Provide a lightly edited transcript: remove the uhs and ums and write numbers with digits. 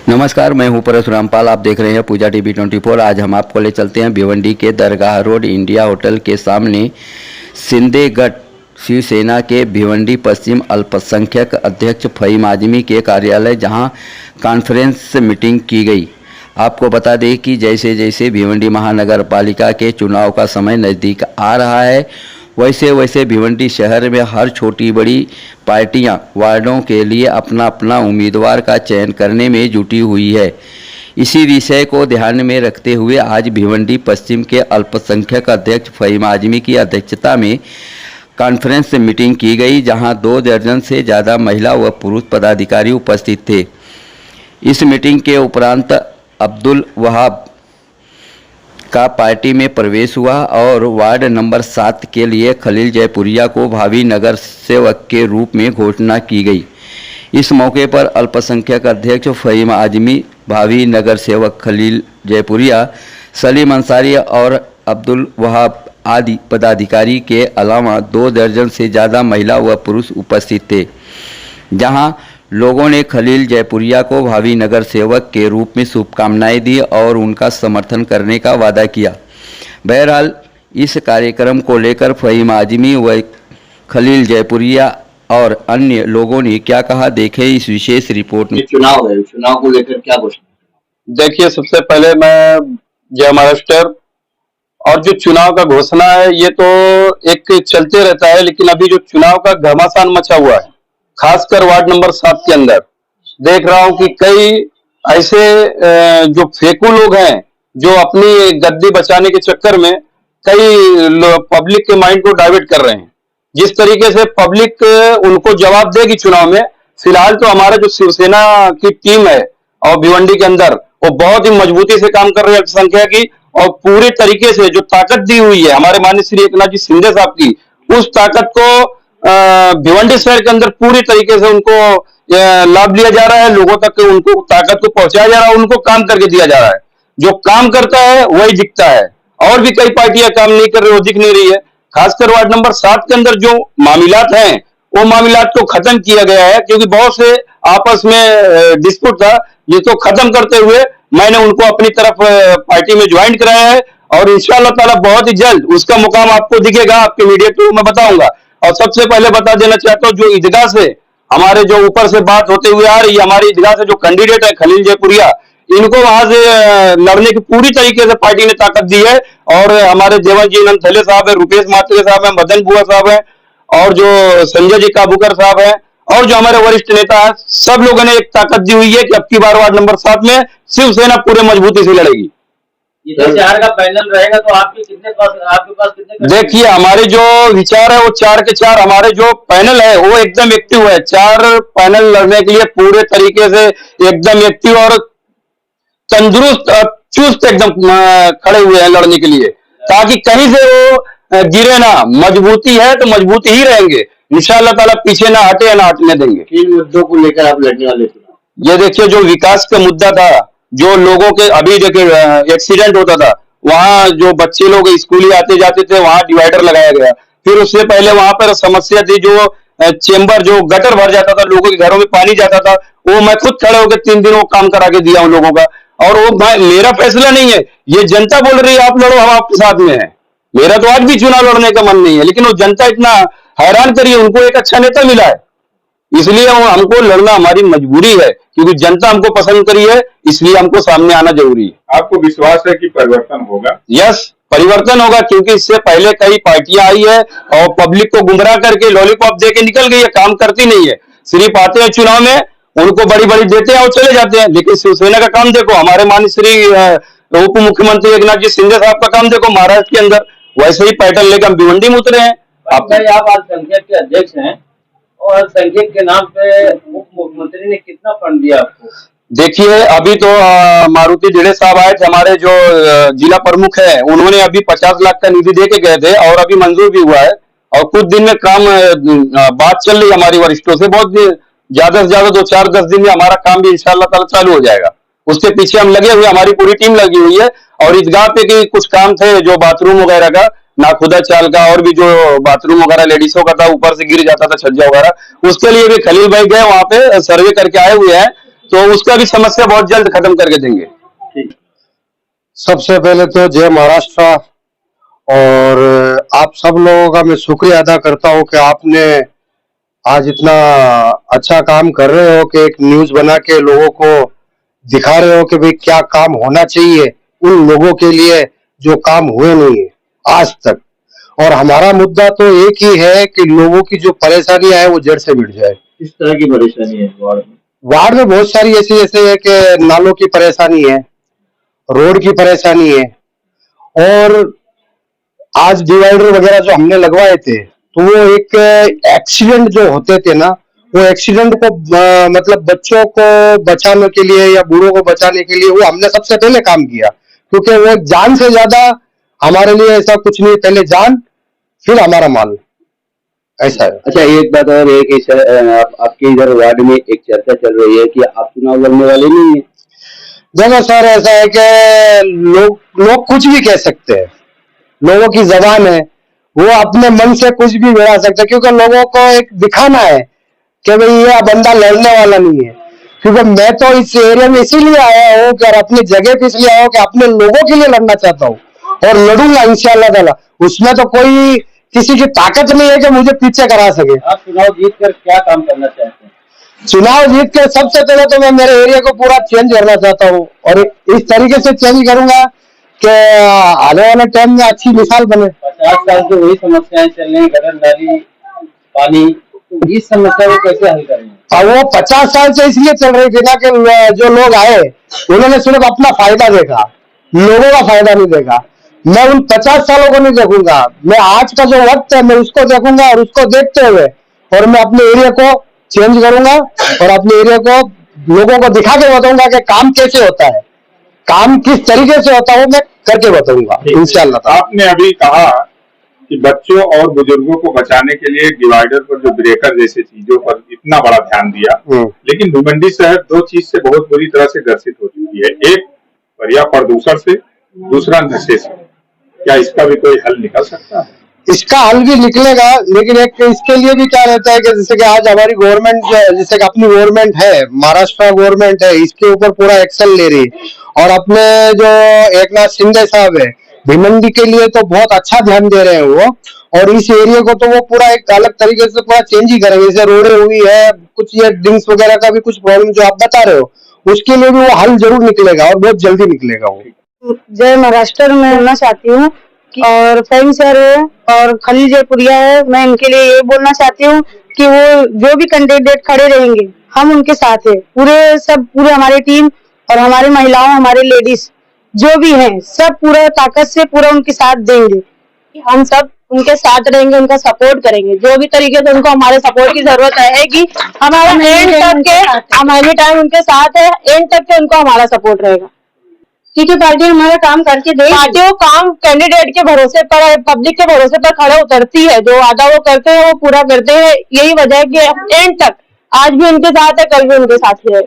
नमस्कार, मैं हूं परशुराम पाल। आप देख रहे हैं पूजा टीवी 24। आज हम आपको ले चलते हैं भिवंडी के दरगाह रोड इंडिया होटल के सामने सिंदेगढ़ शिवसेना के भिवंडी पश्चिम अल्पसंख्यक अध्यक्ष फहीम आजमी के कार्यालय, जहां कॉन्फ्रेंस मीटिंग की गई। आपको बता दें कि जैसे जैसे भिवंडी महानगर पालिका के चुनाव का समय नज़दीक आ रहा है, वैसे वैसे भिवंडी शहर में हर छोटी बड़ी पार्टियां वार्डों के लिए अपना अपना उम्मीदवार का चयन करने में जुटी हुई है। इसी विषय को ध्यान में रखते हुए आज भिवंडी पश्चिम के अल्पसंख्यक अध्यक्ष फहीम आजमी की अध्यक्षता में कॉन्फ्रेंस मीटिंग की गई, जहां 2 दर्जन से ज़्यादा महिला व पुरुष पदाधिकारी उपस्थित थे। इस मीटिंग के उपरांत अब्दुल वहाब का पार्टी में प्रवेश हुआ और वार्ड नंबर 7 के लिए खलील जयपुरिया को भावी नगर सेवक के रूप में घोषणा की गई। इस मौके पर अल्पसंख्यक अध्यक्ष फहीम आजमी, भावी नगर सेवक खलील जयपुरिया, सलीम अंसारी और अब्दुल वहाब आदि पदाधिकारी के अलावा 2 दर्जन से ज़्यादा महिला व पुरुष उपस्थित थे, जहां लोगों ने खलील जयपुरिया को भावी नगर सेवक के रूप में शुभकामनाएं दी और उनका समर्थन करने का वादा किया। बहरहाल इस कार्यक्रम को लेकर फहीम आजमी व खलील जयपुरिया और अन्य लोगों ने क्या कहा, देखें इस विशेष रिपोर्ट में। चुनाव है, चुनाव को लेकर क्या घोषणा? देखिए, सबसे पहले मैं जय महाराष्ट्र। और जो चुनाव का घोषणा है ये तो एक चलते रहता है, लेकिन अभी जो चुनाव का घमासान मचा हुआ है, खासकर वार्ड नंबर 7 के अंदर देख रहा हूं कि कई ऐसे जो फेकू लोग हैं जो अपनी गद्दी बचाने के चक्कर में कई पब्लिक के माइंड को डाइवर्ट कर रहे हैं। जिस तरीके से पब्लिक उनको जवाब देगी चुनाव में, फिलहाल तो हमारा जो शिवसेना की टीम है और भिवंडी के अंदर वो बहुत ही मजबूती से काम कर रही है अल्पसंख्यक की, और पूरे तरीके से जो ताकत दी हुई है हमारे माननीय श्री एकनाथ जी शिंदे साहब की, उस ताकत को भिवंडी शहर के अंदर पूरी तरीके से उनको लाभ लिया जा रहा है। लोगों तक उनको ताकत को पहुंचाया जा रहा है, उनको काम करके दिया जा रहा है। जो काम करता है वही दिखता है, और भी कई पार्टियां काम नहीं कर रही, वो दिख नहीं रही है। खासकर वार्ड नंबर 7 के अंदर जो मामलात हैं वो मामलात को खत्म किया गया है, क्योंकि बहुत से आपस में डिस्प्यूट था, जिसको खत्म करते हुए मैंने उनको अपनी तरफ पार्टी में ज्वाइन कराया है, और इंशाअल्लाह ताला बहुत ही जल्द उसका मुकाम आपको दिखेगा, आपके मीडिया थ्रू मैं बताऊंगा। और सबसे पहले बता देना चाहता हूं, जो ईदगाह से हमारे जो ऊपर से बात होते हुए आ रही है, हमारी ईदगाह से जो कैंडिडेट है खलील जयपुरिया, इनको वहां से लड़ने की पूरी तरीके से पार्टी ने ताकत दी है। और हमारे देवन जी नंथले साहब है, रुपेश मात्रे साहब है, मदन बुआ साहब है, और जो संजय जी काबूकर साहब है, और जो हमारे वरिष्ठ नेता है, सब लोगों ने एक ताकत दी हुई है कि अब की बार वार्ड नंबर 7 में शिवसेना पूरे मजबूती से लड़ेगी। ये 4 का पैनल रहेगा, तो आपके पास कितने? देखिए, हमारे जो विचार है वो 4 के 4, हमारे जो पैनल है वो एकदम एक्टिव है। 4 पैनल लड़ने के लिए पूरे तरीके से एकदम एक्टिव और तंदुरुस्त चुस्त एकदम खड़े हुए हैं लड़ने के लिए, ताकि कहीं से वो गिरे ना। मजबूती है तो मजबूती ही रहेंगे इंशाअल्लाह ताला, पीछे ना हटे या ना हटने देंगे। किन मुद्दों को लेकर आप लड़ने वाले थे? ये देखिए, जो विकास का मुद्दा था, जो लोगों के अभी देखिए एक्सीडेंट होता था, वहां जो बच्चे लोग स्कूली आते जाते थे वहां डिवाइडर लगाया गया। फिर उससे पहले वहां पर समस्या थी, जो चेंबर जो गटर भर जाता था, लोगों के घरों में पानी जाता था, वो मैं खुद खड़े होकर 3 दिन वो काम करा के दिया उन लोगों का। और वो मेरा फैसला नहीं है, ये जनता बोल रही है आप लड़ो, हम आपके साथ में है। मेरा तो आज भी चुनाव लड़ने का मन नहीं है, लेकिन वो जनता इतना हैरान करी है, उनको एक अच्छा नेता मिला है, इसलिए हमको लड़ना हमारी मजबूरी है, क्योंकि जनता हमको पसंद करी है, इसलिए हमको सामने आना जरूरी है। आपको विश्वास है कि परिवर्तन होगा? यस, परिवर्तन होगा, क्योंकि इससे पहले कई पार्टियां आई है और पब्लिक को गुमराह करके लॉलीपॉप दे के निकल गई है, काम करती नहीं है। सिर्फ आते हैं चुनाव में, उनको बड़ी बड़ी देते हैं और चले जाते हैं। लेकिन शिवसेना का काम देखो, हमारे माननीय श्री उप मुख्यमंत्री एकनाथ जी शिंदे साहब का काम देखो महाराष्ट्र के अंदर, वैसे ही पैटर्न लेकर हम भिवंडी में उतरे हैं। आप अल्पसंख्यक के अध्यक्ष हैं, और अल्पसंख्यक के नाम पे उप मुख्यमंत्री ने कितना फंड दिया आपको? देखिए, अभी तो मारुति जेड़े साहब आए थे, हमारे जो जिला प्रमुख है, उन्होंने अभी 50 लाख का निधि दे के गए थे, और अभी मंजूर भी हुआ है, और कुछ दिन में काम बात चल रही है हमारी वरिष्ठों से, बहुत ज्यादा से ज्यादा 2-4-10 दिन में हमारा काम भी इंशाअल्लाह ताला चालू हो जाएगा। उसके पीछे हम लगे हुए, हमारी पूरी टीम लगी हुई है। और ईदगाह पे की कुछ काम थे, जो बाथरूम वगैरह का, नाखुदा चाल का, और भी जो बाथरूम वगैरह लेडीजों का था, ऊपर से गिर जाता था छज्जा वगैरह, उसके लिए भी खलील भाई गए वहां पे सर्वे करके आए हुए हैं तो उसका भी समस्या बहुत जल्द खत्म करके देंगे। सबसे पहले तो जय महाराष्ट्र, और आप सब लोगों का मैं शुक्रिया अदा करता हूं कि आपने आज इतना अच्छा काम कर रहे हो कि एक न्यूज बना के लोगों को दिखा रहे हो कि भाई क्या काम होना चाहिए उन लोगों के लिए जो काम हुए नहीं है आज तक। और हमारा मुद्दा तो एक ही है कि लोगों की जो परेशानियां है वो जड़ से मिट जाए। किस तरह की परेशानी है वार्ड में? वार्ड में बहुत सारी ऐसी ऐसे है कि नालों की परेशानी है, रोड की परेशानी है, और आज डिवाइडर वगैरह जो हमने लगवाए थे तो वो एक एक्सीडेंट जो होते थे ना, वो एक्सीडेंट को मतलब बच्चों को बचाने के लिए या बूढ़ों को बचाने के लिए वो हमने सबसे पहले काम किया, क्योंकि वो जान से ज्यादा हमारे लिए ऐसा कुछ नहीं, पहले जान फिर हमारा माल, ऐसा है। अच्छा, एक बात और है कि आपके इधर वार्ड में एक चर्चा चल रही है कि आप चुनाव लड़ने वाले नहीं है। देखो सर, ऐसा है कि लोग कुछ भी कह सकते हैं, लोगों की जबान है, वो अपने मन से कुछ भी बढ़ा सकते हैं, क्योंकि लोगों को एक दिखाना है कि भाई ये बंदा लड़ने वाला नहीं है। क्योंकि मैं तो इस एरिया में इसीलिए आया हूँ कि अपनी जगह पे इसलिए आया हूँ कि अपने लोगों के लिए लड़ना चाहता हूँ और लड़ूंगा इंशाल्लाह ताला। उसमें तो कोई किसी की ताकत नहीं है कि मुझे पीछे करा सके। आप चुनाव जीत कर क्या काम करना चाहते हैं? चुनाव जीत के सबसे पहले तो मैं मेरे एरिया को पूरा चेंज करना चाहता हूँ, और इस तरीके से चेंज करूंगा कि आने वाले टाइम में अच्छी मिसाल बने। 50 साल से वही समस्याएं चल रही, गटर नाली, पानी, तो इस समस्या को कैसे हल करेंगे? और वो 50 साल से इसलिए चल रही थी ना कि जो लोग आए उन्होंने सिर्फ अपना फायदा देखा, लोगों का फायदा नहीं देखा। मैं उन 50 सालों को नहीं देखूंगा, मैं आज का जो वक्त है मैं उसको देखूंगा, और उसको देखते हुए और मैं अपने एरिया को चेंज करूंगा और अपने एरिया को लोगों को दिखा के बताऊंगा कि काम कैसे होता है, काम किस तरीके से होता है, वो मैं करके बताऊंगा इंशाल्लाह। आपने अभी कहा कि बच्चों और बुजुर्गों को बचाने के लिए डिवाइडर पर जो ब्रेकर जैसे चीजों पर इतना बड़ा ध्यान दिया, लेकिन भिवंडी शहर दो चीज से बहुत बुरी तरह से ग्रसित हो चुकी है, एक पर्यावरण प्रदूषण से, दूसरा नशे से। क्या इसका भी कोई हल निकल सकता है? इसका हल भी निकलेगा, लेकिन एक इसके लिए भी क्या रहता है कि जैसे कि आज हमारी गवर्नमेंट, जैसे कि अपनी गवर्नमेंट है, महाराष्ट्र गवर्नमेंट है, इसके ऊपर पूरा एक्शन ले रही, और अपने जो एकनाथ शिंदे साहब है भिवंडी के लिए तो बहुत अच्छा ध्यान दे रहे हैं वो, और इस एरिया को तो वो पूरा एक अलग तरीके से पूरा चेंज ही करेंगे। जैसे रोडें हुई है, कुछ ये ड्रिंक्स वगैरह का भी कुछ प्रॉब्लम जो आप बता रहे हो, उसके लिए भी वो हल जरूर निकलेगा और बहुत जल्दी निकलेगा वो। जय महाराष्ट्र में बोलना चाहती हूँ, और फहीम सर है और खलील जयपुरिया है, मैं इनके लिए ये बोलना चाहती हूँ कि वो जो भी कैंडिडेट खड़े रहेंगे हम उनके साथ है, पूरे हमारी टीम और हमारी महिलाओं, हमारे लेडीज जो भी हैं सब पूरा ताकत से पूरा उनके साथ देंगे। हम सब उनके साथ रहेंगे, उनका सपोर्ट करेंगे, जो भी तरीके से उनको हमारे सपोर्ट की जरूरत है कि हमारा एंड तक के हमारे टाइम उनके साथ है, एंड तक के उनको हमारा सपोर्ट रहेगा, क्योंकि पार्टी हमारा काम करके दे। पार्टी वो काम कैंडिडेट के भरोसे पर, पब्लिक के भरोसे पर खड़ा उतरती है, जो वादा वो करते हैं वो पूरा करते हैं। यही वजह है कि एंड तक आज भी उनके साथ है, कल भी उनके साथ ही है।